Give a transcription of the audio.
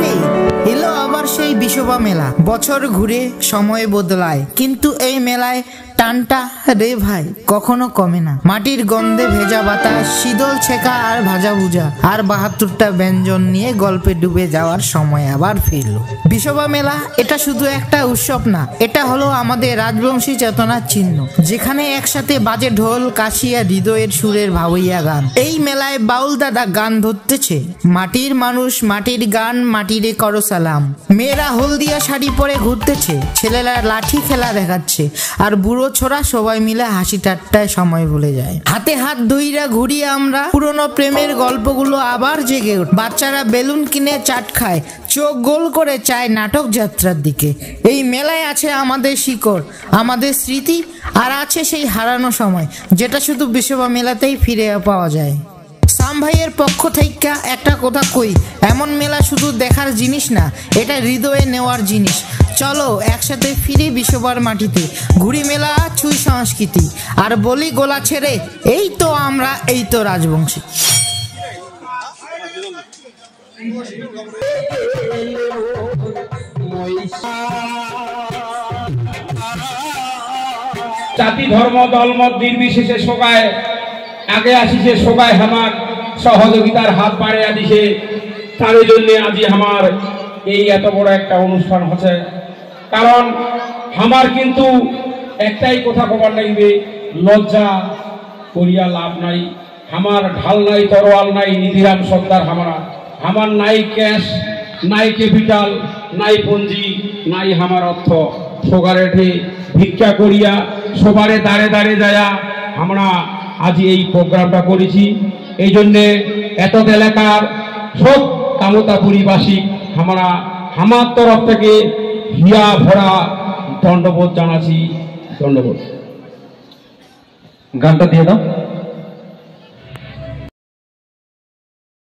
আরে এলো আবার সেই বিশোবা মেলা। বছর ঘুরে সময় বদলায়, কিন্তু এই মেলায় টানটা রে ভাই কখনো কমে না। মাটির গন্ধে ভেজা বাতাস, শীতল ছেঁকা আর ভাজা ভুজা, আর ৭২টা ব্যঞ্জন নিয়ে গল্পে ডুবে যাওয়ার সময় আবার ফিরল। বিশোবা মেলা এটা শুধু একটা উৎসব না, এটা হলো আমাদের রাজবংশী চেতনার চিহ্ন, যেখানে একসাথে বাজে ঢোল, কাশি আর হৃদয়ের সুরের ভাওয়াইয়া গান। এই মেলায় বাউল দাদা গান ধরতেছে, মাটির মানুষ, মাটির গান, মাটিরে করো সালাম। মেয়েরা হলদিয়া শাড়ি পরে ঘুরতেছে, ছেলেরা লাঠি খেলা দেখাচ্ছে, আর বুড়ো ছোড়া সবাই মিলে হাসি ঠাট্টায় সময় ভুলে যায়। হাতে হাত ধুইরা ঘুরি আমরা, পুরনো প্রেমের গল্পগুলো আবার জেগে ওঠে। বাচ্চারা বেলুন কিনে চাট খায়, চোখ গোল করে চায় নাটক যাত্রার দিকে। এই মেলায় আছে আমাদের শিকড়, আমাদের স্মৃতি, আর আছে সেই হারানো সময়, যেটা শুধু বিশোবা মেলাতেই ফিরে পাওয়া যায়। সাম ভাইয়ের পক্ষ থেকে একটা কথা কই, এমন মেলা শুধু দেখার জিনিস না, এটা হৃদয়ে নেওয়ার জিনিস। চলো একসাথে ফিরি বিশোবার মাটিতে, ঘুরি মেলা, ছুঁই সংস্কৃতি, আর বলি গোলা ছেড়ে এই তো আমরা, এই তো রাজবংশী। জাতি ধর্ম দলমত নির্বিশেষে সবাই আগে আসিছে, সবাই আমার সহযোগিতার হাত বাড়িয়ে দিছে। তার জন্য আজি আমার এই এত বড় একটা অনুষ্ঠান হচ্ছে। কারণ আমার কিন্তু একটাই কথা কবার লাগবে, লজ্জা করিয়া লাভ নাই। আমার ঢাল নাই, তরোয়াল নাই, নিধিরাম সর্দার আমার নাই ক্যাশ, নাই ক্যাপিটাল, নাই পুঁজি, নাই আমার অর্থ। সোগারেঠে ভিক্ষা করিয়া সবারে দাঁড়ে দাঁড়ে যায়া আমরা আজ এই প্রোগ্রামটা করেছি। এই জন্যে এত এলাকার সব কামতাপুরীবাসী আমার তরফ থেকে হিয়া ভরা ধন্যবাদ জানাচ্ছি। ধন্যবাদ। গানটা দিয়ে দাও।